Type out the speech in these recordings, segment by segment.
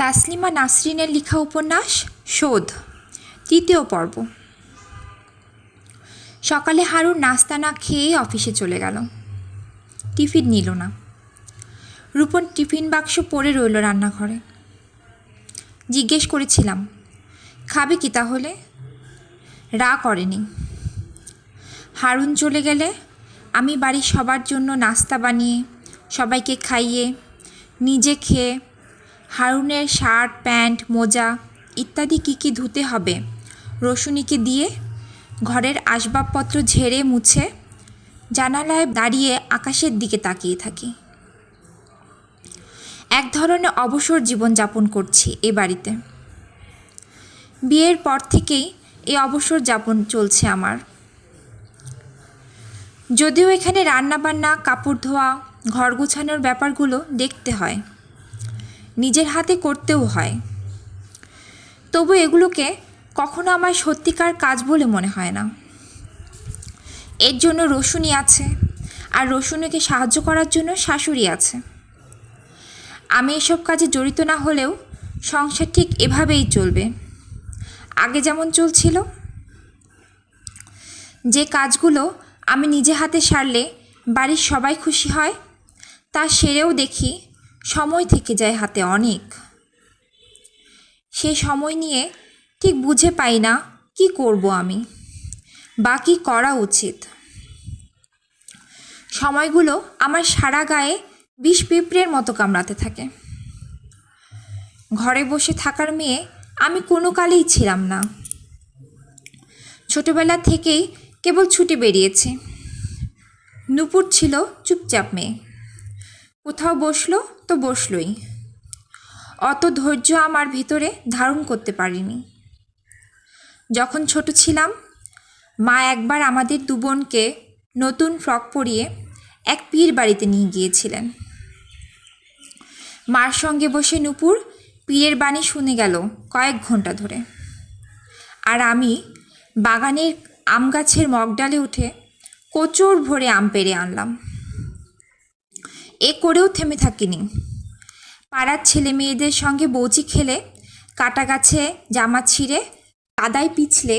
তাসলিমা নাসরিনের লেখা উপন্যাস শোধ, তৃতীয় পর্ব। সকালে হারুন নাস্তা না খেয়েই অফিসে চলে গেল। টিফিন নিল না। রূপন টিফিন বাক্স পড়ে রইল রান্নাঘরে। জিজ্ঞেস করেছিলাম, খাবে কি তাহলে? রা করেনি। হারুন চলে গেলে আমি বাড়ির সবার জন্য নাস্তা বানিয়ে সবাইকে খাইয়ে নিজে খেয়ে হারুনের শার্ট, প্যান্ট, মোজা ইত্যাদি কী ধুতে হবে রোশনীকে দিয়ে ঘরের আসবাবপত্র ঝেড়ে মুছে জানালায় দাঁড়িয়ে আকাশের দিকে তাকিয়ে থাকি। এক ধরনের অবসর জীবনযাপন করছি এ বাড়িতে। বিয়ের পর থেকেই এই অবসর যাপন চলছে আমার। যদিও এখানে রান্নাবান্না, কাপড় ধোয়া, ঘর গোছানোর ব্যাপারগুলো দেখতে হয়, নিজের হাতে করতেও হয়, তবু এগুলোকে কখনো আমার সত্যিকার কাজ বলে মনে হয় না। এর জন্য রোশনী আছে, আর রোশনীকে সাহায্য করার জন্য শাশুড়ি আছে। আমি এসব কাজে জড়িত না হলেও সংসার ঠিক এভাবেই চলবে, আগে যেমন চলছিল। যে কাজগুলো আমি নিজে হাতে সারলে বাড়ির সবাই খুশি হয়, তা সেরেও দেখি সময় থেকে যায় হাতে অনেক। সেই সময় নিয়ে ঠিক বুঝে পাই না কি করব আমি, বা কী করা উচিত। সময়গুলো আমার সারা গায়ে বিষ পিঁপড়ের মতো কামড়াতে থাকে। ঘরে বসে থাকার মেয়ে আমি কোনো কালেই ছিলাম না। ছোটবেলা থেকেই কেবল ছুটে বেরিয়েছে। নূপুর ছিল চুপচাপ মেয়ে, কোথাও বসলো তো বসলই। অত ধৈর্য আমার ভিতরে ধারণ করতে পারিনি। যখন ছোট ছিলাম, মা একবার আমাদের দু বোনকে নতুন ফ্রক পরিয়ে এক পীর বাড়িতে নিয়ে গিয়েছিলেন। মার সঙ্গে বসে নূপুর পীরের বাণী শুনে গেল কয়েক ঘন্টা ধরে, আর আমি বাগানের আম গাছের মগডালে উঠে কোচর ভরে আম পেড়ে আনলাম। এ করেও থেমে থাকিনি। পাড়ার ছেলে মেয়েদের সঙ্গে বৌচি খেলে, কাটা গাছে জামা ছিঁড়ে কাদায় পিছলে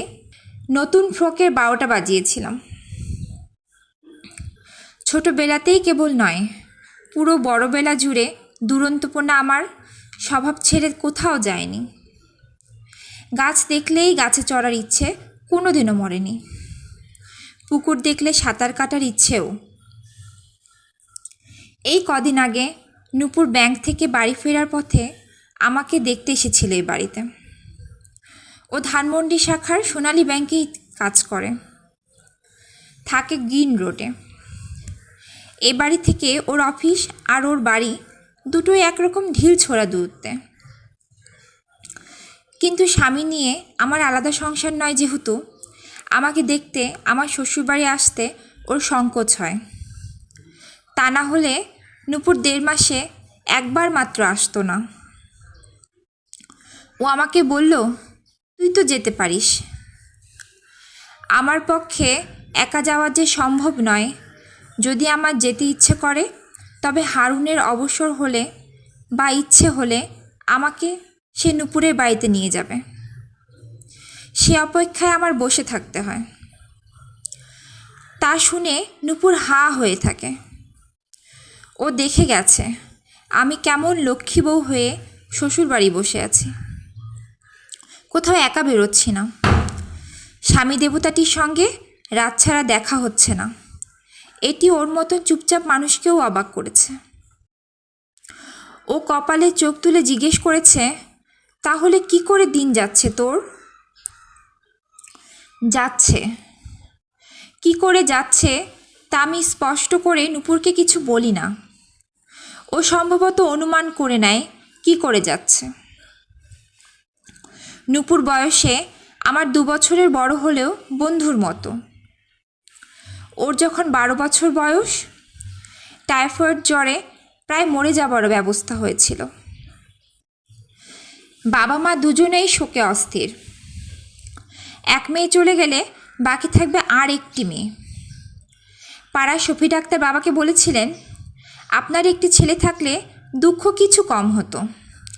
নতুন ফ্রকের 12টা বাজিয়েছিলাম। ছোটবেলাতেই কেবল নয়, পুরো বড়বেলা জুড়ে দুরন্তপনা আমার স্বভাব ছেড়ে কোথাও যায়নি। গাছ দেখলেই গাছে চড়ার ইচ্ছে কোনোদিনও মরেনি। পুকুর দেখলে সাঁতার কাটার ইচ্ছেও। এই কদিন আগে নূপুর ব্যাংক থেকে বাড়ি ফেরার পথে আমাকে দেখতে এসেছিল এই বাড়িতে। ও ধানমন্ডি শাখার সোনালী ব্যাংকেই কাজ করে, থাকে গ্রিন রোডে। এ বাড়ি থেকে ওর অফিস আর ওর বাড়ি দুটোই একরকম ঢিল ছোড়া দূরত্বে। কিন্তু স্বামী নিয়ে আমার আলাদা সংসার নয় যেহেতু, আমাকে দেখতে আমার শ্বশুরবাড়ি আসতে ওর সংকোচ হয়। তা না হলে নূপুর 1.5 মাসে একবার মাত্র আসতো না। ও আমাকে বলল, তুই তো যেতে পারিস। আমার পক্ষে একা যাওয়া যে সম্ভব নয়। যদি আমার যেতে ইচ্ছে করে, তবে হারুনের অবসর হলে বা ইচ্ছে হলে আমাকে সে নূপুরের বাড়িতে নিয়ে যাবে। সে অপেক্ষায় আমার বসে থাকতে হয়। তা শুনে নূপুর হা হয়ে থাকে। ও দেখে গেছে আমি কেমন লক্ষ্মী বউ হয়ে শ্বশুরবাড়ি বসে আছি, কোথাও একা বেরোচ্ছি না। স্বামী দেবতাটির সঙ্গে রাত ছাড়া দেখা হচ্ছে না। এটি ওর মতন চুপচাপ মানুষকেও অবাক করেছে। ও কপালে চোখ তুলে জিজ্ঞেস করেছে, তাহলে কি করে দিন যাচ্ছে তোর? যাচ্ছে। কি করে যাচ্ছে তা আমি স্পষ্ট করে নূপুরকে কিছু বলি না। ও সম্ভবত অনুমান করে নেয় কি করে যাচ্ছে। নূপুর বয়সে আমার 2 বছরের বড় হলেও বন্ধুর মতো। ওর যখন 12 বছর বয়স, টাইফয়েড জ্বরে প্রায় মরে যাবার ব্যবস্থা হয়েছিল। বাবা মা দুজনেই শোকে অস্থির। এক মেয়ে চলে গেলে বাকি থাকবে আর একটি মেয়ে। পাড়ার শফি ডাক্তার বাবাকে বলেছিলেন, আপনার একটি ছেলে থাকলে দুঃখ কিছু কম হতো,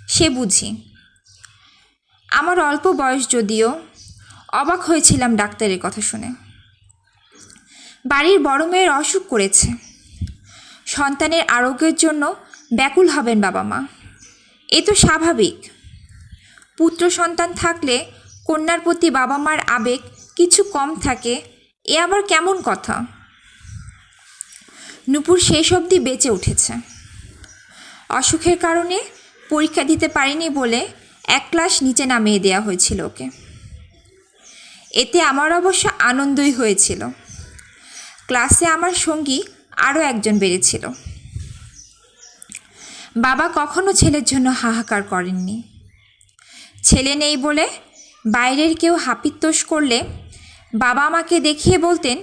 সে বুঝি। আমার অল্প বয়স যদিও, অবাক হয়েছিলাম ডাক্তারের কথা শুনে। বাড়ির বড় মেয়ের অসুখ করেছে, সন্তানের আরোগ্যের জন্য ব্যাকুল হবেন বাবা মা, এ তো স্বাভাবিক। পুত্র সন্তান থাকলে কন্যার প্রতি বাবা মার আবেগ কিছু কম থাকে, এ আবার কেমন কথা? নূপুর শেষ অবধি বেঁচে উঠেছে। অসুখের কারণে পরীক্ষা দিতে পারিনি বলে 1 ক্লাস নিচে নামিয়ে দেওয়া হয়েছিল ওকে। এতে আমার অবশ্য আনন্দই হয়েছিল। ক্লাসে আমার সঙ্গী আরও একজন বেড়েছিল। বাবা কখনো ছেলের জন্য হাহাকার করেননি। ছেলে নেই বলে বাইরের কেউ হাপিত্যোষ করলে বাবা আমাকে দেখিয়ে বলতেন,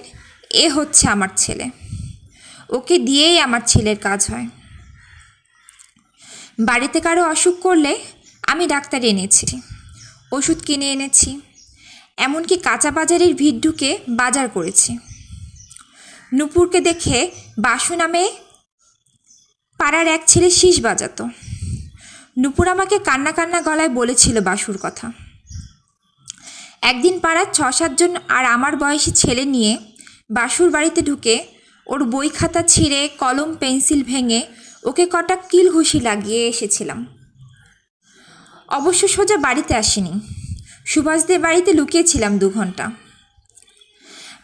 এ হচ্ছে আমার ছেলে, ওকে দিয়েই আমার ছেলের কাজ হয়। বাড়িতে কারো অসুখ করলে আমি ডাক্তার এনেছি, ওষুধ কিনে এনেছি, এমনকি কাঁচা বাজারের ভিড় ঢুকে বাজার করেছি। নূপুরকে দেখে বাসু নামে পাড়ার এক ছেলে শীষ বাজাতো। নূপুর আমাকে কান্না কান্না গলায় বলেছিল বাসুর কথা। একদিন পাড়ার 6-7 জন আর আমার বয়সী ছেলে নিয়ে বাসুর বাড়িতে ঢুকে ওর বই খাতা ছিঁড়ে কলম পেন্সিল ভেঙে ওকে কটা কিল ঘুষি লাগিয়ে এসেছিলাম। অবশ্য সোজা বাড়িতে আসিনি, সুভাষদের বাড়িতে লুকিয়েছিলাম 2 ঘন্টা।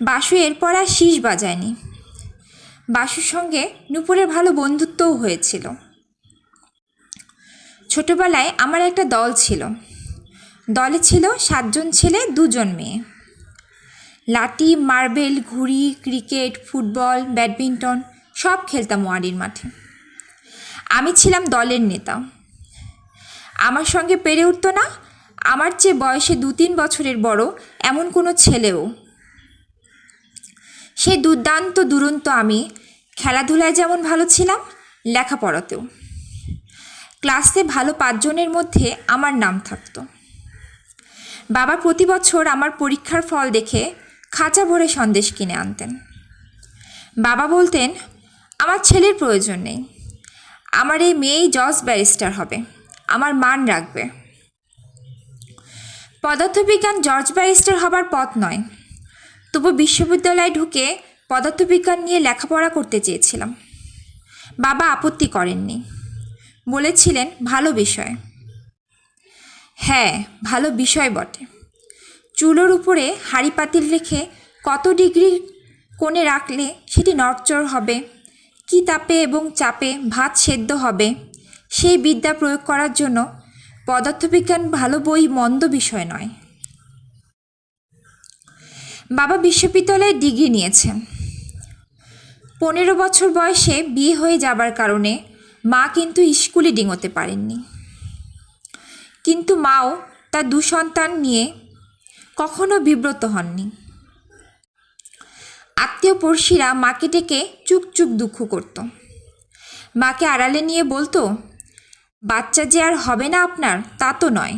বাসু এরপর আর শীষ বাজায়নি। বাসুর সঙ্গে নূপুরের ভালো বন্ধুত্বও হয়েছিল। ছোটবেলায় আমার একটা দল ছিল। দলে ছিল 7 জন ছেলে 2 জন মেয়ে। লাঠি, মার্বেল, ঘুড়ি, ক্রিকেট, ফুটবল, ব্যাডমিন্টন সব খেলতাম ওয়ারির মাঠে। আমি ছিলাম দলের নেতা। আমার সঙ্গে পেরে উঠত না আমার চেয়ে বয়সে 2-3 বছরের বড় এমন কোনো ছেলেও। সেই দুর্দান্ত দুরন্ত আমি খেলাধুলায় যেমন ভালো ছিলাম, লেখাপড়াতেও। ক্লাসে ভালো 5 জনের মধ্যে আমার নাম থাকত। বাবা প্রতি বছর আমার পরীক্ষার ফল দেখে খাঁচা ভরে সন্দেশ কিনে আনতেন। বাবা বলতেন, আমার ছেলের প্রয়োজন নেই, আমার এই মেয়েই জজ ব্যারিস্টার হবে, আমার মান রাখবে। পদার্থবিজ্ঞান জজ ব্যারিস্টার হবার পথ নয়, তবু বিশ্ববিদ্যালয়ে ঢুকে পদার্থবিজ্ঞান নিয়ে লেখাপড়া করতে চেয়েছিলাম। বাবা আপত্তি করেননি, বলেছিলেন ভালো বিষয়। হ্যাঁ, ভালো বিষয় বটে। চুলোর উপরে হাঁড়ি পাতিল রেখে কত ডিগ্রি কোণে রাখলে সেটি নড়চড় হবে, কী তাপে এবং চাপে ভাত সেদ্ধ হবে, সেই বিদ্যা প্রয়োগ করার জন্য পদার্থবিজ্ঞান ভালো বই মন্দ বিষয় নয়। বাবা বিশ্ববিদ্যালয়ে ডিগ্রি নিয়েছেন। 15 বছর বয়সে বিয়ে হয়ে যাবার কারণে মা কিন্তু স্কুলে ডিঙোতে পারেননি। কিন্তু মাও তার 2 সন্তান নিয়ে কখনো বিব্রত হননি। আত্মীয় পড়শিরা মাকে ডেকে চুক চুক দুঃখ করত। মাকে আড়ালে নিয়ে বলতো, বাচ্চা যে আর হবে না আপনার তা তো নয়,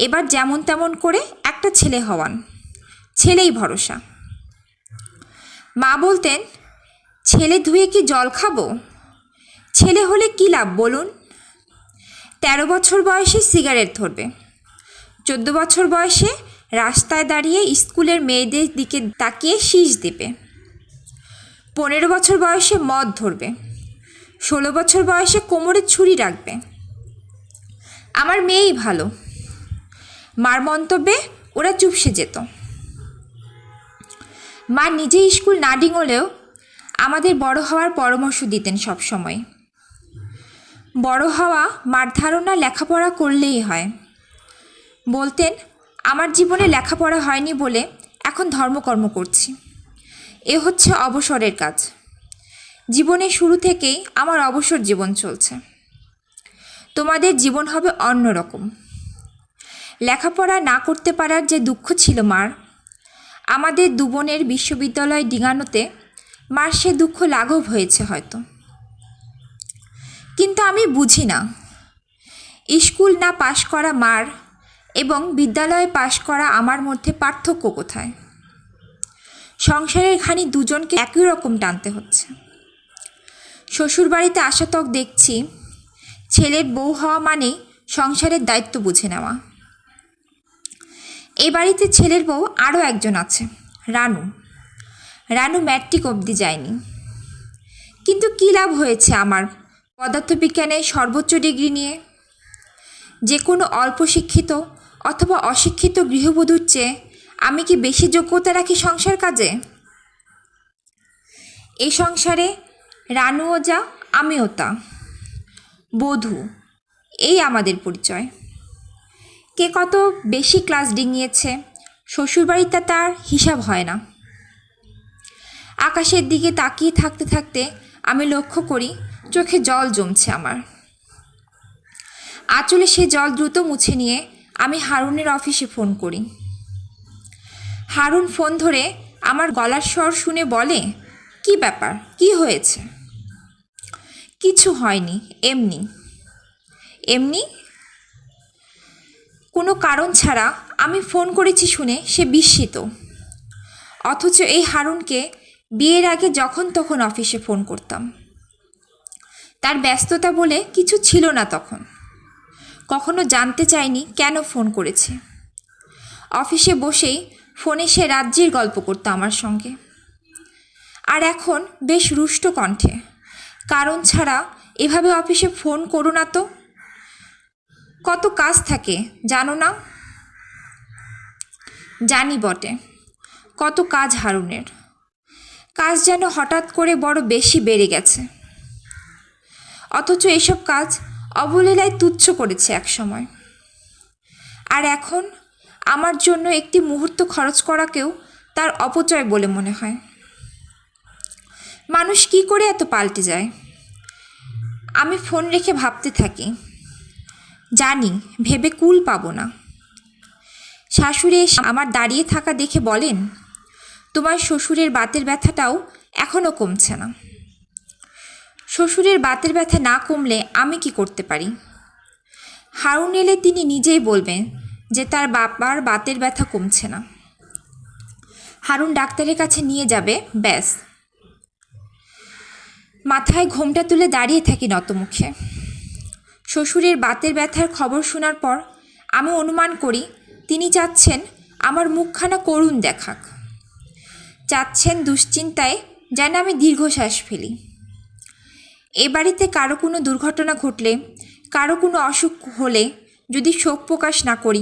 এবার যেমন তেমন করে একটা ছেলে হওয়ান, ছেলেই ভরসা। মা বলতেন, ছেলে ধুয়ে কি জল খাবো? ছেলে হলে কী লাভ বলুন? 13 বছর বয়সে সিগারেট ধরবে, 14 বছর বয়সে রাস্তায় দাঁড়িয়ে স্কুলের মেয়েদের দিকে তাকিয়ে শীষ দেবে, 15 বছর বয়সে মদ ধরবে, 16 বছর বয়সে কোমরে ছুরি রাখবে। আমার মেয়েই ভালো। মার মন্তব্যে ওরা চুপসে যেত। মা নিজে স্কুল না ডিঙোলেও আমাদের বড় হওয়ার পরামর্শ দিতেন সব সময়। বড় হওয়া মার ধারণা লেখাপড়া করলেই হয়। বলতেন, আমার জীবনে লেখাপড়া হয়নি বলে এখন ধর্মকর্ম করছি, এ হচ্ছে অবসরের কাজ। জীবনের শুরু থেকেই আমার অবসর জীবন চলছে। তোমাদের জীবন হবে অন্যরকম। লেখাপড়া না করতে পারার যে দুঃখ ছিল মার, আমাদের 2 বোনের বিশ্ববিদ্যালয় ডিঙানোতে মার সে দুঃখ লাঘব হয়েছে হয়তো। কিন্তু আমি বুঝি না, স্কুল না পাশ করা মার এবং বিদ্যালয়ে পাশ করা আমার মধ্যে পার্থক্য কোথায়? সংসারের ঘানি 2 জনকে একই রকম টানতে হচ্ছে। শ্বশুরবাড়িতে আসা তক দেখছি ছেলের বউ হওয়া মানেই সংসারের দায়িত্ব বুঝে নেওয়া। এই বাড়িতে ছেলের বউ আরও একজন আছে, রানু। রানু ম্যাট্রিক অবধি যায়নি, কিন্তু কী লাভ হয়েছে আমার পদার্থবিজ্ঞানে সর্বোচ্চ ডিগ্রি নিয়ে? যে কোনো অল্প শিক্ষিত অথবা অশিক্ষিত গৃহবধূর চেয়ে আমি কি বেশি যোগ্যতা রাখি সংসার কাজে? এই সংসারে রানুও যা, আমিও তা। বধূ, এই আমাদের পরিচয়। কে কত বেশি ক্লাস ডিঙিয়েছে শ্বশুরবাড়িতে তার হিসাব হয় না। আকাশের দিকে তাকিয়ে থাকতে থাকতে আমি লক্ষ্য করি চোখে জল জমছে আমার। আঁচলে সে জল দ্রুত মুছে নিয়ে আমি হারুনের অফিসে ফোন করি। হারুন ফোন ধরে আমার গলার স্বর শুনে বলে, কি ব্যাপার, কি হয়েছে? কিছু হয়নি, এমনি এমনি। কোনো কারণ ছাড়া আমি ফোন করেছি শুনে সে বিস্মিত। অথচ এই হারুনকে বিয়ের আগে যখন তখন অফিসে ফোন করতাম। তার ব্যস্ততা বলে কিছু ছিল না তখন। কখনো জানতে চাইনি কেন ফোন করেছে। অফিসে বসেই ফোনে সে রাজ্যের গল্প করতো আমার সঙ্গে। আর এখন বেশ রুষ্ট কণ্ঠে, কারণ ছাড়া এভাবে অফিসে ফোন করো না তো। কত কাজ থাকে জানো না? জানি বটে, কত কাজ হারুনের। কাজ যেন হঠাৎ করে বড় বেশি বেড়ে গেছে। অথচ এসব কাজ অবলীলায় তুচ্ছ করেছে একসময়। আর এখন আমার জন্য একটি মুহূর্ত খরচ করাকেও তার অপচয় বলে মনে হয়। মানুষ কি করে এত পাল্টে যায়? আমি ফোন রেখে ভাবতে থাকি, জানি ভেবে কুল পাবো না। শাশুড়ি এসে আমার দাঁড়িয়ে থাকা দেখে বলেন, তোমার শ্বশুরের বাতের ব্যথাটাও এখনও কমছে না। শ্বশুরের বাতের ব্যথা না কমলে আমি কি করতে পারি? হারুন এলে তিনি নিজেই বলবেন যে তার বাবার বাতের ব্যথা কমছে না। হারুন ডাক্তারের কাছে নিয়ে যাবে, ব্যাস। মাথায় ঘোমটা তুলে দাঁড়িয়ে থাকি নতমুখে। শ্বশুরের বাতের ব্যথার খবর শোনার পর আমি অনুমান করি তিনি চাচ্ছেন আমার মুখখানা করুণ দেখাক। চাচ্ছেন দুশ্চিন্তায় যেন আমি দীর্ঘশ্বাস ফেলি। এ বাড়িতে কারো কোনো দুর্ঘটনা ঘটলে, কারো কোনো অসুখ হলে যদি শোক প্রকাশ না করি,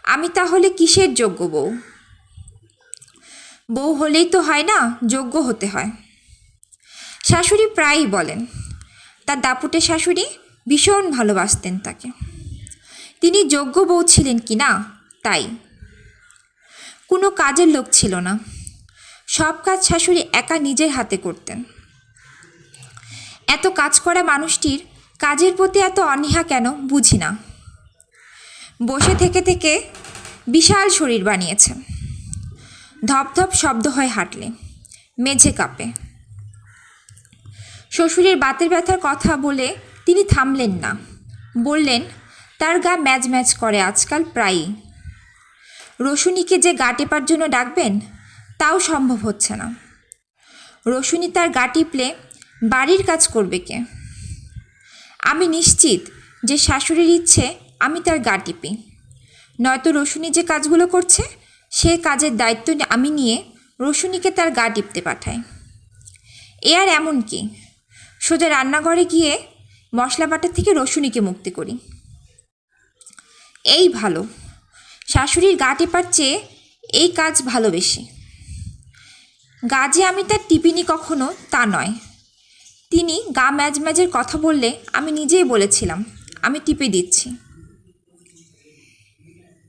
আমি তাহলে কিসের যোগ্য বউ? বউ হলেই তো হয় না, যোগ্য হতে হয়। শাশুড়ি প্রায়ই বলেন, তার দাপুটে শাশুড়ি ভীষণ ভালোবাসতেন তাকে। তিনি যোগ্য বউ ছিলেন কি না তাই। কোনো কাজের লোক ছিল না, সব কাজ শাশুড়ি একা নিজের হাতে করতেন। এত কাজ করা মানুষটির কাজের প্রতি এত অনীহা কেন বুঝি না। বসে থেকে থেকে বিশাল শরীর বানিয়েছেন। ধপধপ শব্দ হয় হাঁটলে, মেঝে কাঁপে। শ্বশুরের বাতের ব্যথার কথা বলে তিনি থামলেন না, বললেন তার গা ম্যাজ ম্যাজ করে আজকাল প্রায়ই। রোশনীকে যে গা টেপার জন্য ডাকবেন তাও সম্ভব হচ্ছে না। রোশনী তার গা টিপলে বাড়ির কাজ করবে কে? আমি নিশ্চিত যে শাশুড়ির ইচ্ছে আমি তার গা টিপি, নয়তো রোশনী যে কাজগুলো করছে সে কাজের দায়িত্ব আমি নিয়ে রোশনীকে তার গা টিপতে পাঠাই। এ আর এমন কি, সোজা রান্নাঘরে গিয়ে মশলা বাটা থেকে রোশনীকে মুক্তি করি। এই ভালো, শাশুড়ির গা টেপার চেয়ে এই কাজ ভালোবেসি। গা যে আমি তার টিপিনি কখনো তা নয়। তিনি গা ম্যাজ ম্যাজের কথা বললে আমি নিজেই বলেছিলাম আমি টিপে দিচ্ছি।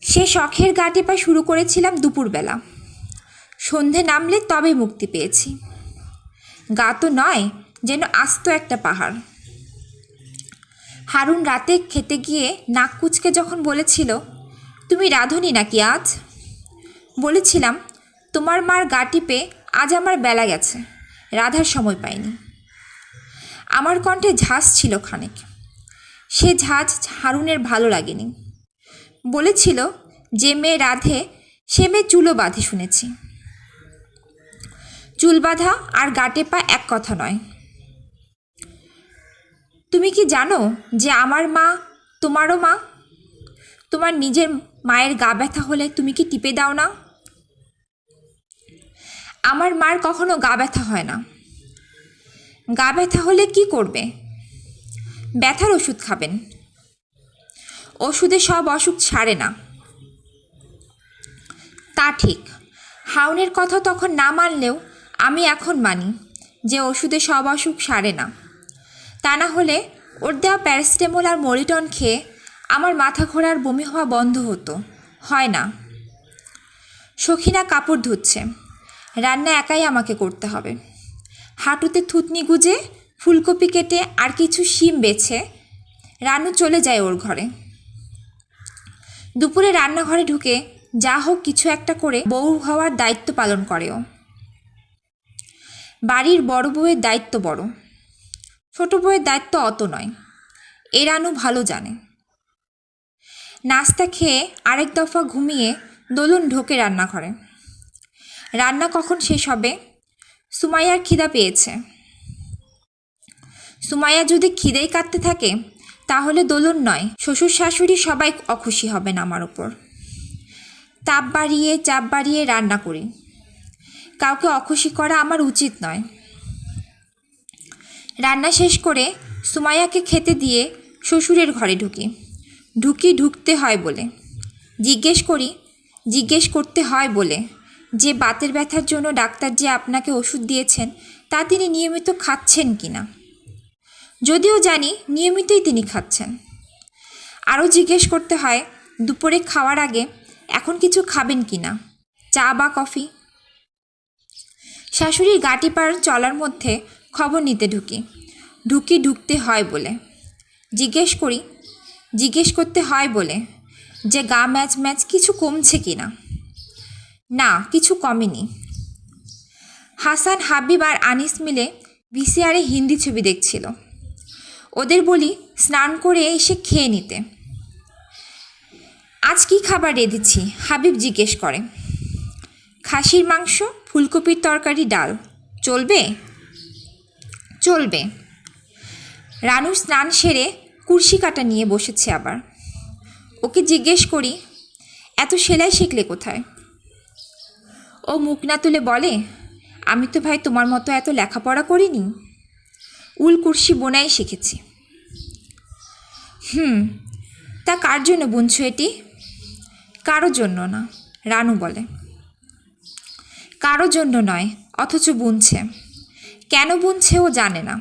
সে শখের গা টেপা শুরু করেছিলাম দুপুরবেলা, সন্ধে নামলে তবে মুক্তি পেয়েছি। গা তো নয়, যেন আস্ত একটা পাহাড়। হারুন রাতে খেতে গিয়ে নাক কুচকে যখন বলেছিল, তুমি রাঁধুনি নাকি আজ? বলেছিলাম, তোমার মার গা টিপে আজ আমার বেলা গেছে, রাধার সময় পাইনি। আমার কণ্ঠে ঝাঁজ ছিল খানিক। সে ঝাঁজ হারুনের ভালো লাগেনি। বলেছিল, যে মেয়ে রাধে সে মেয়ে চুলও বাঁধে শুনেছি। চুল বাঁধা আর গা টেপা এক কথা নয়। তুমি কি জানো যে আমার মা তোমারও মা? তোমার নিজের মায়ের গা ব্যথা হলে তুমি কি টিপে দাও না? আমার মার কখনো গা ব্যথা হয় না। গা ব্যথা হলে কি করবে? ব্যথার ওষুধ খাবেন। ওষুধে সব অসুখ ছাড়ে না। তা ঠিক। হাউনের কথা তখন না মানলেও আমি এখন মানি যে ওষুধে সব অসুখ সারে না। তা না হলে ওর দেওয়া প্যারাসিটামল আর মরিটন খেয়ে আমার মাথা ঘোরার বমি হওয়া বন্ধ হতো। হয় না। সখিনা কাপড় ধুচ্ছে। রান্না একাই আমাকে করতে হবে। হাঁটুতে থুতনি গুজে ফুলকপি কেটে আর কিছু শিম বেছে রানু চলে যায় ওর ঘরে। দুপুরে রান্নাঘরে ঢুকে যা হোক কিছু একটা করে বউ হওয়ার দায়িত্ব পালন করে ও। বাড়ির বড় বউয়ের দায়িত্ব বড়, ছোট বউয়ের দায়িত্ব অত নয়। এ রানু ভালো জানে। নাস্তা খেয়ে আরেক দফা ঘুমিয়ে দোলন ঢোকে রান্নাঘরে। রান্না কখন শেষ হবে? সুমাইয়ার খিদা পেয়েছে। সুমাইয়া যদি খিদেই কাটতে থাকে তাহলে দোলন নয়, শ্বশুর শাশুড়ি সবাই অখুশি হবেন আমার ওপর। চাপ বাড়িয়ে রান্না করি। কাউকে অখুশি করা আমার উচিত নয়। রান্না শেষ করে সুমাইয়াকে খেতে দিয়ে শ্বশুরের ঘরে ঢুকতে হয় বলে জিজ্ঞেস করতে হয় বলে যে বাতের ব্যথার জন্য ডাক্তার যে আপনাকে ওষুধ দিয়েছেন তা তিনি নিয়মিত খাচ্ছেন কিনা। যদিও জানি নিয়মিতই তিনি খাচ্ছেন। আরও জিজ্ঞেস করতে হয় দুপুরে খাওয়ার আগে এখন কিছু খাবেন কিনা, চা বা কফি। শাশুড়ির গাটি পার চলার মধ্যে খবর নিতে ঢুকতে হয় বলে জিজ্ঞেস করতে হয় বলে যে গা ম্যাচ কিছু কমছে কিনা। না, কিছু কমেনি। হাসান, হাবিব আর আনিস মিলে ভিসিআরে হিন্দি ছবি দেখছিল। ওদের বলি স্নান করে এসে খেয়ে নিতে। আজ কি খাবার রেঁধেছি? হাবিব জিজ্ঞেস করে। খাসির মাংস, ফুলকপির তরকারি, ডাল। চলবে? চলবে। রানু স্নান সেরে কুর্শি কাটা নিয়ে বসেছে আবার। ওকে জিজ্ঞেস করি, এত সেলাই শিখলে কোথায়? ও মুখ না তুলে বলে, আমি তো ভাই তোমার মতো এত লেখাপড়া করিনি, উল কুর্শি বোনাই শিখেছি। তা কার জন্য বুনছো এটি? কারো জন্য না, রানু বলে। কারো জন্য নয়, অথচ বুনছে। কেন বুনছে ও জানে না।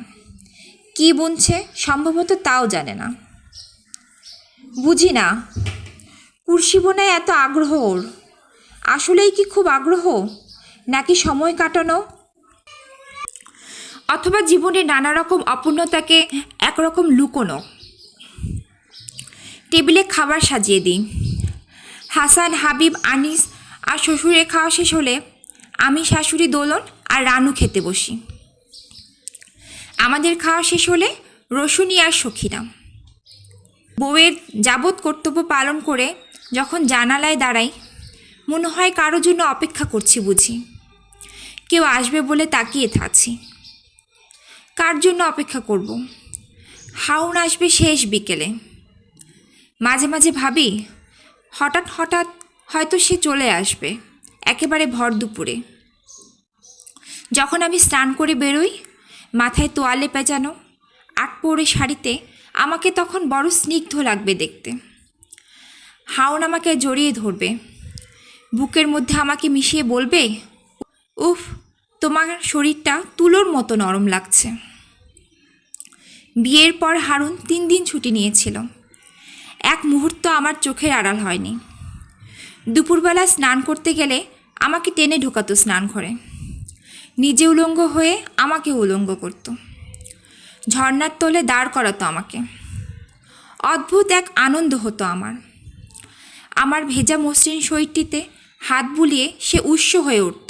কি বুনছে সম্ভবত তাও জানে না। বুঝি না, কুর্শি বোনায় এত আগ্রহ ওর। আসলেই কি খুব আগ্রহ, নাকি সময় কাটানো, অথবা জীবনের নানা রকম অপূর্ণতাকে একরকম লুকোনো? টেবিলে খাবার সাজিয়ে দিই। হাসান, হাবিব, আনিস আর শ্বশুরের খাওয়া শেষ হলে আমি, শাশুড়ি, দোলন আর রানু খেতে বসি। আমাদের খাওয়া শেষ হলে রসুনি আর সখিনা বউয়ের যাবৎ কর্তব্য পালন করে যখন জানালায় দাঁড়াই, মনে হয় কারোর জন্য অপেক্ষা করছি বুঝি। কেউ আসবে বলে তাকিয়ে থাকছি। কার জন্য অপেক্ষা করব? হাউন আসবে শেষ বিকেলে। মাঝে মাঝে ভাবি হঠাৎ হয়তো সে চলে আসবে একেবারে ভর দুপুরে। যখন আমি স্নান করে বেরোই, মাথায় তোয়ালে পেঁচানো, আট পরে শাড়িতে আমাকে তখন বড় স্নিগ্ধ লাগবে দেখতে। হাউন আমাকে জড়িয়ে ধরবে, বুকের মধ্যে আমাকে মিশিয়ে বলবে, উফ, তোমার শরীরটা তুলোর মতো নরম লাগছে। বিয়ের পর হারুন 3 দিন ছুটি নিয়েছিল। এক মুহূর্ত আমার চোখের আড়াল হয়নি। দুপুরবেলা স্নান করতে গেলে আমাকে টেনে ঢোকাতো স্নান ঘরে। নিজে উলঙ্গ হয়ে আমাকে উলঙ্গ করত। ঝর্নার তলে দাঁড় করাতো আমাকে। অদ্ভুত এক আনন্দ হতো আমার ভেজা মসৃণ শরীরটিতে হাত বুলিয়ে সে উৎস হয়ে উঠত।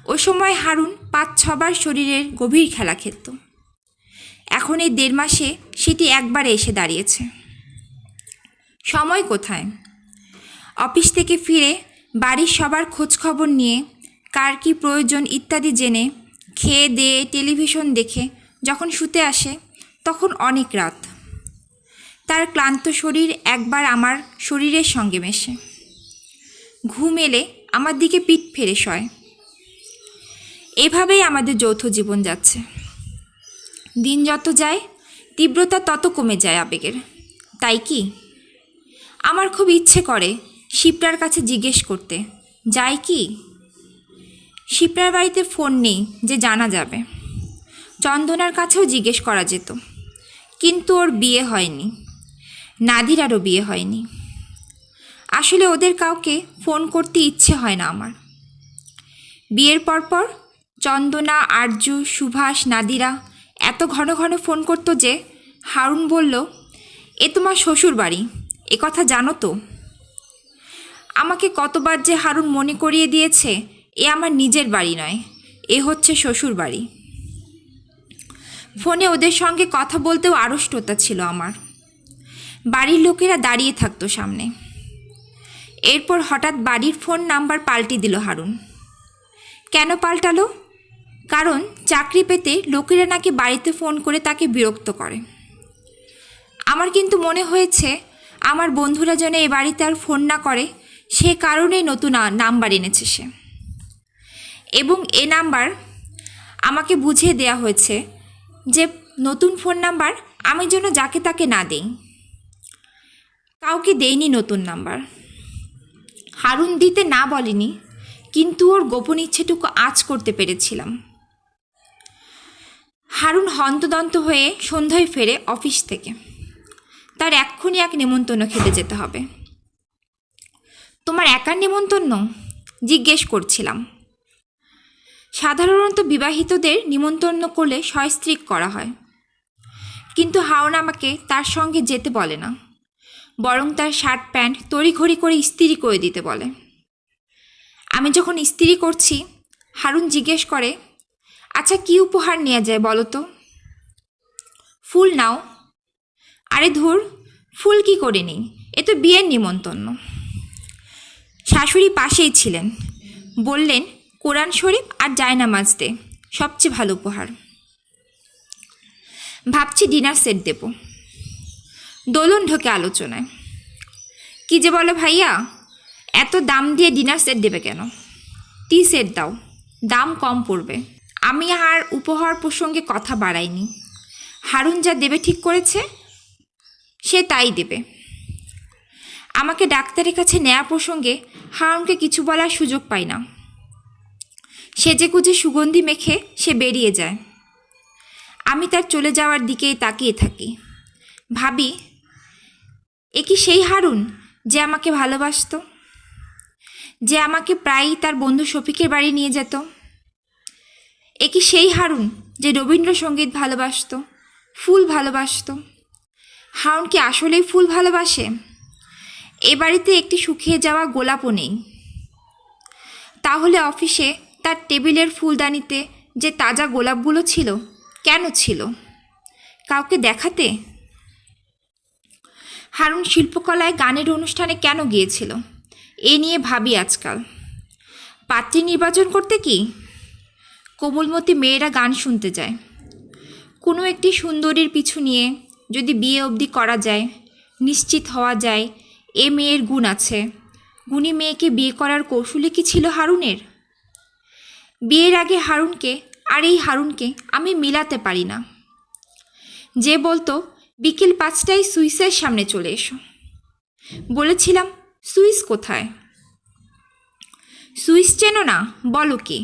ও সময় হারুন 5-6 বার শরীরের গভীর খেলা খেলত। এখন এই 1.5 মাসে সেটি একবারে এসে দাঁড়িয়েছে। সময় কোথায়? অফিস থেকে ফিরে বাড়ির সবার খোঁজ খবর নিয়ে, কার কী প্রয়োজন ইত্যাদি জেনে, খেয়ে দেয়ে টেলিভিশন দেখে যখন শুতে আসে, তখন অনেক রাত। তার ক্লান্ত শরীর একবার আমার শরীরের সঙ্গে মেশে। ঘুম এলে আমার দিকে পিঠ ফেরে শয়। এভাবেই আমাদের যৌথ জীবন যাচ্ছে। দিন যত যায় তীব্রতা তত কমে যায় আবেগের। তাই কি? আমার খুব ইচ্ছে করে শিপ্রার কাছে জিজ্ঞেস করতে, যায় কি? শিপ্রার বাড়িতে ফোন নেই যে জানা যাবে। চন্দনার কাছেও জিজ্ঞেস করা যেত, কিন্তু ওর বিয়ে হয়নি, নাদিরারও বিয়ে হয়নি। আসলে ওদের কাউকে ফোন করতে ইচ্ছে হয় না আমার। বিয়ের পরপর চন্দনা, আরজু, সুভাষ, নাদিরা এত ঘন ঘন ফোন করতো যে হারুন বলল, এ তোমার শ্বশুর বাড়ি, এ কথা জানো তো? আমাকে কতবার যে হারুন মনে করিয়ে দিয়েছে এ আমার নিজের বাড়ি নয়, এ হচ্ছে শ্বশুর বাড়ি। ফোনে ওদের সঙ্গে কথা বলতেও আড়ষ্টতা ছিল আমার। বাড়ির লোকেরা দাঁড়িয়ে থাকতো সামনে। এরপর হঠাৎ বাড়ির ফোন নাম্বার পাল্টে দিল হারুন। কেন পাল্টালো? কারণ চাকরি পেতে লোকেরা নাকি বাড়িতে ফোন করে তাকে বিরক্ত করে। আমার কিন্তু মনে হয়েছে আমার বন্ধুরা যেন এ বাড়িতে আর ফোন না করে, সে কারণেই নতুন নাম্বার এনেছে সে। এবং এ নাম্বার আমাকে বুঝিয়ে দেয়া হয়েছে যে নতুন ফোন নাম্বার আমি যেন যাকে তাকে না দেই। কাউকে দেইনি নতুন নাম্বার। হারুন দিতে না বলেনি, কিন্তু ওর গোপন ইচ্ছেটুকু আঁচ করতে পেরেছিলাম। হারুন হন্তদন্ত হয়ে সন্ধ্যায় ফেরে অফিস থেকে। তার এক্ষুনি এক নেমন্তন্ন খেতে যেতে হবে। তোমার একার নেমন্তন্ন? জিজ্ঞেস করছিলাম। সাধারণত বিবাহিতদের নিমন্ত্রণ করলে সস্ত্রীক করা হয়, কিন্তু হারুন আমাকে তার সঙ্গে যেতে বলে না, বরং তার শার্ট প্যান্ট তড়িঘড়ি করে ইস্ত্রি করে দিতে বলে। আমি যখন ইস্ত্রি করছি হারুন জিজ্ঞেস করে, আচ্ছা কী উপহার নেওয়া যায় বলো তো? ফুল নাও। আরে ধুর, ফুল কি করে নিই, এ তো বিয়ের নিমন্ত্রণ। শাশুড়ি পাশেই ছিলেন, বললেন কোরআন শরীফ আর জায়নামাজ দে, সবচেয়ে ভালো উপহার। ভাবছি ডিনার সেট দেব। দোলন ঢোকে আলোচনায়। কি যে বলো ভাইয়া, এত দাম দিয়ে ডিনার সেট দেবে কেন? টি সেট দাও, দাম কম পড়বে। আমি আর উপহার প্রসঙ্গে কথা বাড়াইনি। হারুন যা দেবে ঠিক করেছে সে তাই দেবে। আমাকে ডাক্তারের কাছে নেওয়া প্রসঙ্গে হারুনকে কিছু বলার সুযোগ পাই না। সেজেগুজে সুগন্ধি মেখে সে বেরিয়ে যায়। আমি তার চলে যাওয়ার দিকেই তাকিয়ে থাকি। ভাবি, এ কি সেই হারুন যে আমাকে ভালোবাসতো, যে আমাকে প্রায়ই তার বন্ধু শফিকের বাড়ি নিয়ে যেত? এ কি সেই হারুন যে রবীন্দ্রসঙ্গীত ভালোবাসতো, ফুল ভালোবাসতো? হারুন কি আসলেই ফুল ভালোবাসে? এ বাড়িতে একটি শুকিয়ে যাওয়া গোলাপও নেই। তাহলে অফিসে তার টেবিলের ফুলদানিতে যে তাজা গোলাপগুলো ছিল কেন ছিল? কাউকে দেখাতে? হারুন শিল্পকলায় গানের অনুষ্ঠানে কেন গিয়েছিল এ নিয়ে ভাবি আজকাল। পাত্রী নির্বাচন করতে কি? কোমলমতি মেয়েরা গান শুনতে যায়। কোনো একটি সুন্দরীর পিছু নিয়ে যদি বিয়ে অবধি করা যায়, নিশ্চিত হওয়া যায় এ মেয়ের গুণ আছে, গুণী মেয়েকে বিয়ে করার কৌশলী কি ছিল হারুনের? বিয়ের আগে হারুনকে আর এই হারুনকে আমি মিলাতে পারি না। যে বলতো বিকেল 5টায় সুইসের সামনে চলে এসো, বলেছিলাম সুইস কোথায়? সুইস চেনো না? বলো কি,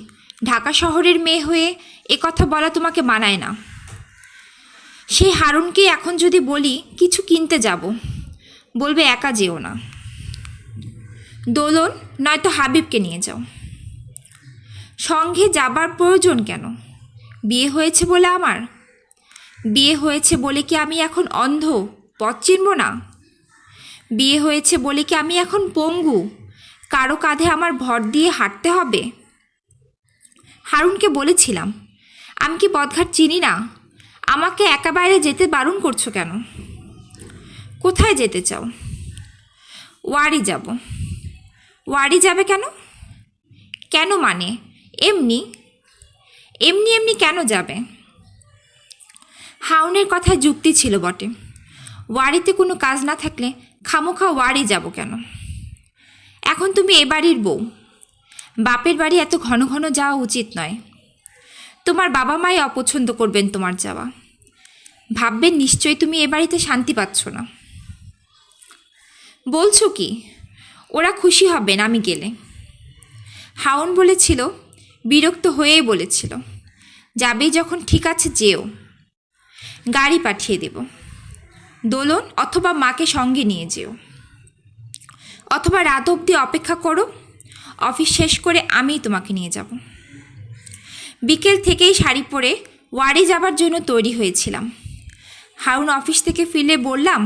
ঢাকা শহরের মেয়ে হয়ে এ কথা বলা তোমাকে মানায় না। সেই হারুনকে এখন যদি বলি কিছু কিনতে যাব, বলবে একা যেও না, দোলন নয়তো হাবিবকে নিয়ে যাও। সঙ্গে যাবার প্রয়োজন কেন? বিয়ে হয়েছে বলে আমার? বিয়ে হয়েছে বলে কি আমি এখন অন্ধ, পথ চিনব না? বিয়ে হয়েছে বলে কি আমি এখন পঙ্গু, কারো কাঁধে আমার ভর দিয়ে হাঁটতে হবে? হারুনকে বলেছিলাম, আমি কি পথঘাট চিনি না? আমাকে একা বাইরে যেতে বারণ করছো কেন? কোথায় যেতে চাও? ওয়ারি যাব। ওয়ারি যাবে কেন? কেন মানে এমনি এমনি এমনি কেন যাবে? হাউনের কথায় যুক্তি ছিল বটে। ওয়ারিতে কোনো কাজ না থাকলে খামোখা ওয়ারি যাব কেন? এখন তুমি এ বাড়ির বউ, বাপের বাড়ি এত ঘন ঘন যাওয়া উচিত নয়। তোমার বাবা মাই অপছন্দ করবেন তোমার যাওয়া, ভাববেন নিশ্চয়ই তুমি এ বাড়িতে শান্তি পাচ্ছ না। বলছো কি? ওরা খুশি হবেন আমি গেলে। হাউন বলেছিল, বিরক্ত হয়েই বলেছিল, যাবেই যখন ঠিক আছে যেও, গাড়ি পাঠিয়ে দেব। দোলন অথবা মাকে সঙ্গে নিয়ে যেও, অথবা রাত অবধি অপেক্ষা করো, অফিস শেষ করে আমিই তোমাকে নিয়ে যাব। বিকেল থেকেই শাড়ি পরে ওয়ারি যাবার জন্য তৈরি হয়েছিলাম। হারুন অফিস থেকে ফিরে বললাম,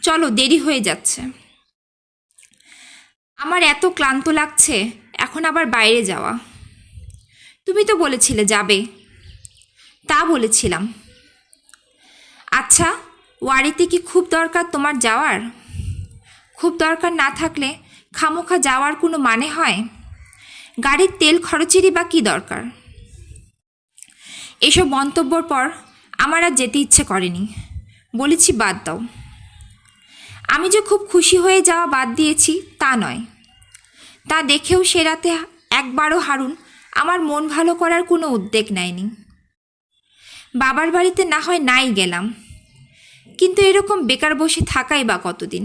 চলো দেরি হয়ে যাচ্ছে। আমার এত ক্লান্ত লাগছে, এখন আবার বাইরে যাওয়া। তুমি তো বলেছিলে যাবে। তা বলেছিলাম। আচ্ছা, ওয়ারিতে কি খুব দরকার তোমার যাওয়ার? খুব দরকার না থাকলে খামোখা যাওয়ার কোনো মানে হয়? গাড়ির তেল খরচেরই বা কী দরকার? এসব মন্তব্যর পর আমার আর যেতে ইচ্ছে করেনি। বলেছি বাদ দাও। আমি যে খুব খুশি হয়ে যাওয়া বাদ দিয়েছি তা নয়। তা দেখেও সে রাতে একবারও হারুন আমার মন ভালো করার কোনো উদ্যোগ নেয়নি। বাবার বাড়িতে না হয় নাই গেলাম, কিন্তু এরকম বেকার বসে থাকাই বা কতদিন?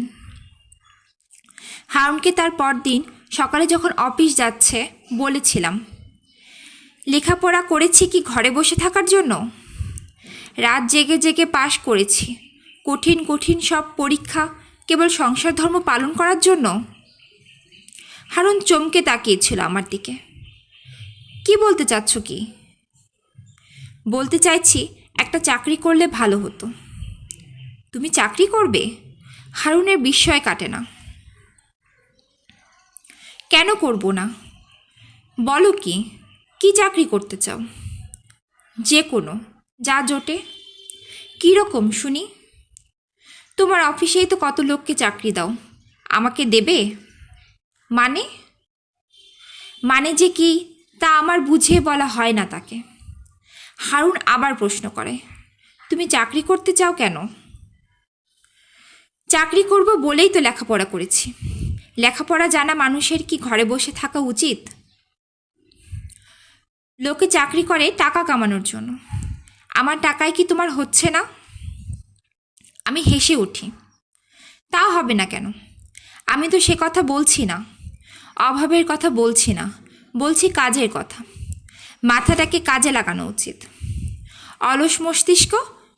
হারুনকে তার পরদিন সকালে যখন অফিস যাচ্ছে বলেছিলাম, লেখাপড়া করেছি কি ঘরে বসে থাকার জন্য? রাত জেগে জেগে পাশ করেছি, কঠিন কঠিন সব পরীক্ষা কেবল সংসার ধর্ম পালন করার জন্য? হারুন চমকে তাকিয়েছিল আমার দিকে। কি বলতে চাচ্ছ কি? বলতে চাইছি একটা চাকরি করলে ভালো হতো। তুমি চাকরি করবে? হারুনের বিস্ময় কাটে না। কেন করব না? বলো কি, কি চাকরি করতে চাও? যে কোনো, যা জোটে। কীরকম শুনি? তোমার অফিসেই তো কত লোককে চাকরি দাও, আমাকে দেবে? মানে? মানে যে কি তা আমার বুঝিয়ে বলা হয় না তাকে। হারুন আবার প্রশ্ন করে, তুমি চাকরি করতে চাও কেন? চাকরি করব বলেই তো লেখাপড়া করেছি। লেখাপড়া জানা মানুষের কি ঘরে বসে থাকা উচিত? লোকে চাকরি করে টাকা কামানোর জন্য। আমার টাকায় কি তোমার হচ্ছে না? আমি হেসে উঠি। তা হবে না কেন? আমি তো সে কথা বলছি না, অভাবের কথা বলছি না, বলছি কাজের কথা। মাথাটাকে কাজে লাগানো উচিত। অলস মস্তিষ্ক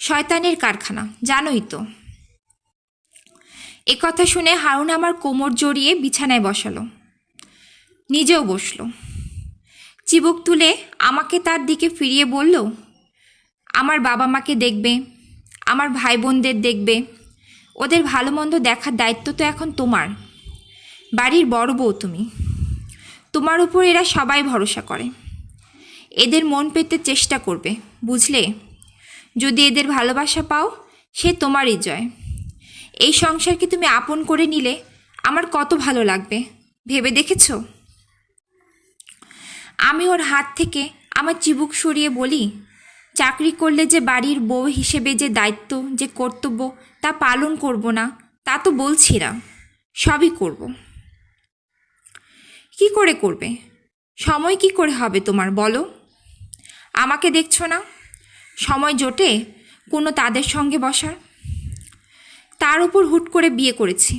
শয়তানের কারখানা, জানোই তো। এ কথা শুনে হারুন আমার কোমর জড়িয়ে বিছানায় বসালো, নিজেও বসলো। চিবুক তুলে আমাকে তার দিকে ফিরিয়ে বলল, আমার বাবা মাকে দেখবে, আমার ভাই বোনদের দেখবে, ওদের ভালো মন্দ দেখার দায়িত্ব তো এখন তোমার। বাড়ির বড় বউ তুমি, তোমার উপর এরা সবাই ভরসা করে। এদের মন পেতে চেষ্টা করবে, বুঝলে? যদি এদের ভালোবাসা পাও, সে তোমারই জয়। এই সংসারকে তুমি আপন করে নিলে আমার কত ভালো লাগবে ভেবে দেখেছ? আমি ওর হাত থেকে আমার চিবুক সরিয়ে বলি, চাকরি করলে যে বাড়ির বউ হিসেবে যে দায়িত্ব, যে কর্তব্য তা পালন করব না তা তো বলছি না, সবই করব। কি করে করবে? সময় কি করে হবে তোমার বলো? আমাকে দেখছো না? সময় জোটে কোনো তাদের সঙ্গে বসার? তার উপর হুট করে বিয়ে করেছি।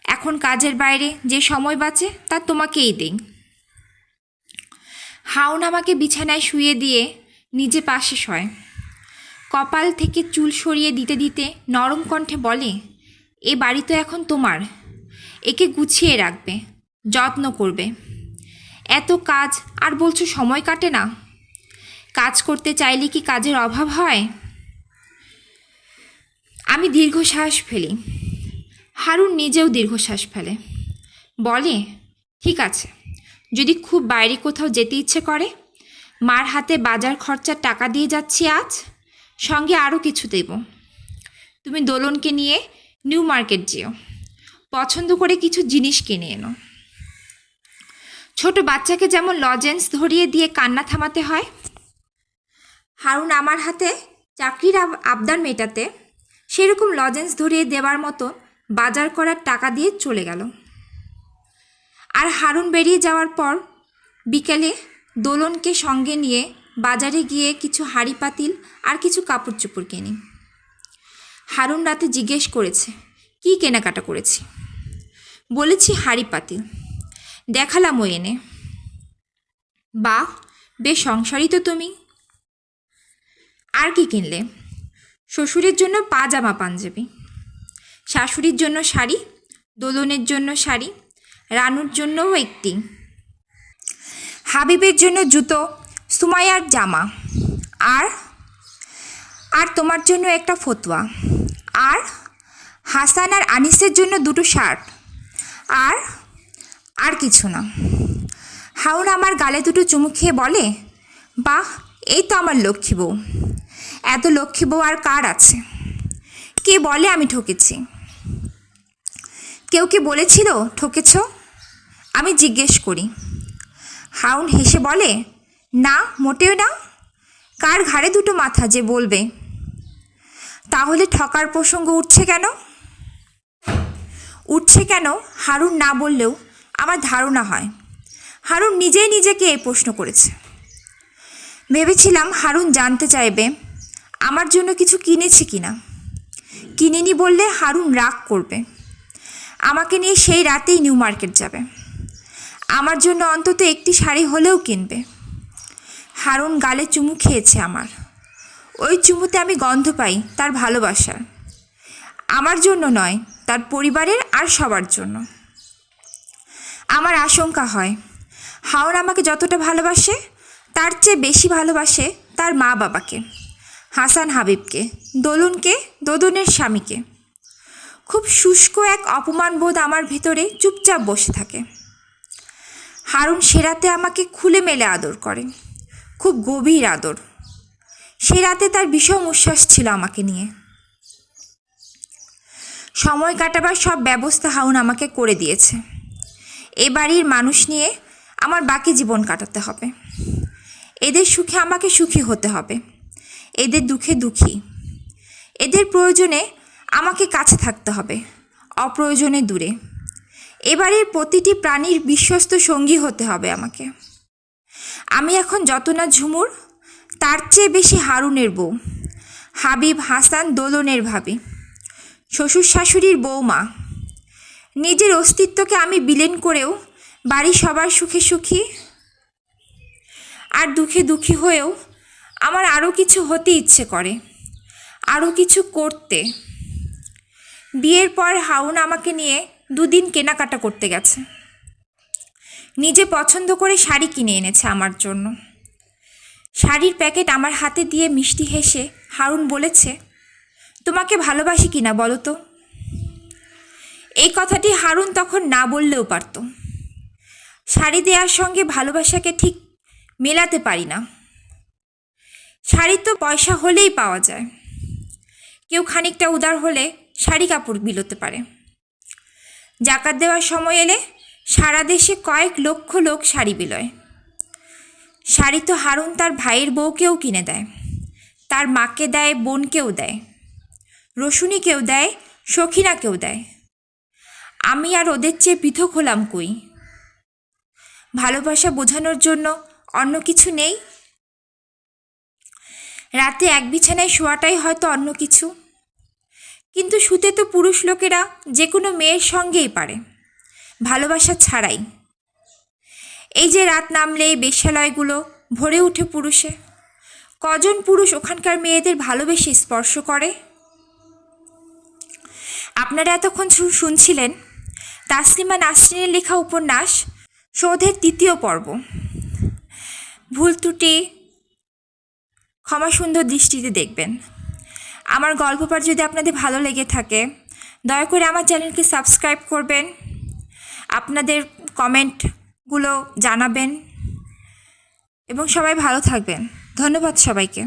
এখন কাজের বাইরে যে সময় বাঁচে তা তোমাকেই দেই। হাউন আমাকে বিছানায় শুয়ে দিয়ে নিজে পাশে শয়। কপাল থেকে চুল সরিয়ে দিতে দিতে নরম কণ্ঠে বলে, এ বাড়ি তো এখন তোমার, একে গুছিয়ে রাখবে, যত্ন করবে। এত কাজ আর বলছো সময় কাটে না? কাজ করতে চাইলে কি কাজের অভাব হয়? আমি দীর্ঘশ্বাস ফেলি। হারুন নিজেও দীর্ঘশ্বাস ফেলে, বলে, ঠিক আছে, যদি খুব বাইরে কোথাও যেতে ইচ্ছে করে, মার হাতে বাজার খরচার টাকা দিয়ে যাচ্ছি আজ, সঙ্গে আরও কিছু দেব। তুমি দোলনকে নিয়ে নিউ মার্কেট যেও, পছন্দ করে কিছু জিনিস কিনে এনো। ছোট বাচ্চাকে যেমন লজেন্স ধরিয়ে দিয়ে কান্না থামাতে হয়। হারুন আমার হাতে চাকরির আবদার মেটাতে সেরকম লজেন্স ধরিয়ে দেওয়ার মতো বাজার করার টাকা দিয়ে চলে গেল। আর হারুন বেরিয়ে যাওয়ার পর বিকেলে দোলনকে সঙ্গে নিয়ে বাজারে গিয়ে কিছু হাঁড়ি পাতিল আর কিছু কাপড় চোপড় কিনি। হারুন রাতে জিজ্ঞেস করেছে কি কেনাকাটা করেছি। বলেছি হাঁড়ি পাতিল। দেখালাম ও এনে। বাহ, বেশ সংসারী তো তুমি। আর কি কিনলে? শ্বশুরের জন্য পাজামা পাঞ্জাবি, শাশুড়ির জন্য শাড়ি, দোলনের জন্য শাড়ি, রানুর জন্যও একটি, হাবিবের জন্য জুতো, সুমাইয়ার জামা, আর আর তোমার জন্য একটা ফতুয়া, আর হাসান আর আনিসের জন্য দুটো শার্ট, আর আর কিছু না। হারুন আমার গালে দুটো চুমু খেয়ে বলে, বাহ, এই তো আমার লক্ষ্মী বউ। এত লক্ষ্মী বউ আর কার আছে? কে বলে আমি ঠকেছি? কেউ কি বলেছিল ঠকেছ? আমি জিজ্ঞেস করি। হারুন হেসে বলে, না, মোটেও না। কার ঘাড়ে দুটো মাথা যে বলবে? তাহলে ঠকার প্রসঙ্গ উঠছে কেন? হারুন না বললেও আমার ধারণা হয় হারুন নিজেই নিজেকে এই প্রশ্ন করেছে। ভেবেছিলাম হারুন জানতে চাইবে আমার জন্য কিছু কিনেছি কিনা। কিনিনি বললে হারুন রাগ করবে, আমাকে নিয়ে সেই রাতেই নিউ মার্কেট যাবে, আমার জন্য অন্তত একটি শাড়ি হলেও কিনবে। হারুন গালে চুমু খেয়েছে আমার, ওই চুমুতে আমি গন্ধ পাই তার ভালোবাসার। আমার জন্য নয়, তার পরিবারের আর সবার জন্য। আমার আশঙ্কা হয় হারুন আমাকে যতটা ভালোবাসে তার চেয়ে বেশি ভালোবাসে তার মা বাবাকে, হাসান হাবিবকে, দোলনকে, দোদনের স্বামীকে। খুব শুষ্ক এক অপমানবোধ আমার ভেতরে চুপচাপ বসে থাকে। হারুন সে রাতে আমাকে খুলে মেলে আদর করে, খুব গভীর আদর। সে রাতে তার বিষম উচ্ছ্বাস ছিল আমাকে নিয়ে। সময় কাটাবার সব ব্যবস্থা হারুন আমাকে করে দিয়েছে। এ বাড়ির মানুষ নিয়ে আমার বাকি জীবন কাটাতে হবে। এদের সুখে আমাকে সুখী হতে হবে, এদের দুঃখে দুঃখী। এদের প্রয়োজনে আমাকে কাছে থাকতে হবে, অপ্রয়োজনে দূরে। এবারের প্রতিটি প্রাণীর বিশ্বস্ত সঙ্গী হতে হবে আমাকে। আমি এখন যত না ঝুমুর, তার চেয়ে বেশি হারুনের বউ, হাবিব, হাসান, দোলনের ভাবি, শ্বশুর শাশুড়ির বৌমা। নিজের অস্তিত্বকে আমি বিলীন করেও বাড়ি সবার সুখে সুখী আর দুঃখে দুঃখী হয়েও আমার আরও কিছু হতে ইচ্ছে করে, আরও কিছু করতে। বিয়ের পর হারুন আমাকে নিয়ে দুদিন কেনাকাটা করতে গেছে। নিজে পছন্দ করে শাড়ি কিনে এনেছে আমার জন্য। শাড়ির প্যাকেট আমার হাতে দিয়ে মিষ্টি হেসে হারুন বলেছে, তোমাকে ভালোবাসি কিনা বলো তো। এই কথাটি হারুন তখন না বললেও পারত। শাড়ি দেওয়ার সঙ্গে ভালোবাসাকে ঠিক মেলাতে পারি না। শাড়ি তো পয়সা হলেই পাওয়া যায়। কেউ খানিকটা উদার হলে শাড়ি কাপড় বিলোতে পারে। জাকাত দেওয়ার সময় এলে সারা দেশে কয়েক লক্ষ লোক শাড়ি বিলোয়। শাড়ি তো হারুন তার ভাইয়ের বউকেও কিনে দেয়, তার মাকে দেয়, বোনকেও দেয়, রসুনিকেও দেয়, সখিনাকেও দেয়। আমি আর ওদের চেয়ে পৃথক হলাম কই? ভালোবাসা বোঝানোর জন্য অন্য কিছু নেই? রাতে এক বিছানায় শোয়াটাই হয়তো অন্য কিছু, কিন্তু শুতে তো পুরুষ লোকেরা যে কোনো মেয়ের সঙ্গেই পারে, ভালোবাসা ছাড়াই। এই যে রাত নামলেই বেশ্যালয়গুলো ভরে ওঠে পুরুষে, কজন পুরুষ ওখানকার মেয়েদের ভালোবেসে স্পর্শ করে? আপনারা এতক্ষণ শুনছিলেন তাসলিমা নাসরিনের লেখা উপন্যাস শোধের ৩য় পর্ব। ভুল ত্রুটি ক্ষমা সুন্দর দৃষ্টিতে দেখবেন। আমার গল্প পাঠ যদি আপনাদের ভালো লেগে থাকে দয়া করে আমার চ্যানেলকে সাবস্ক্রাইব করবেন, আপনাদের কমেন্টগুলো জানাবেন এবং সবাই ভালো থাকবেন। ধন্যবাদ সবাইকে।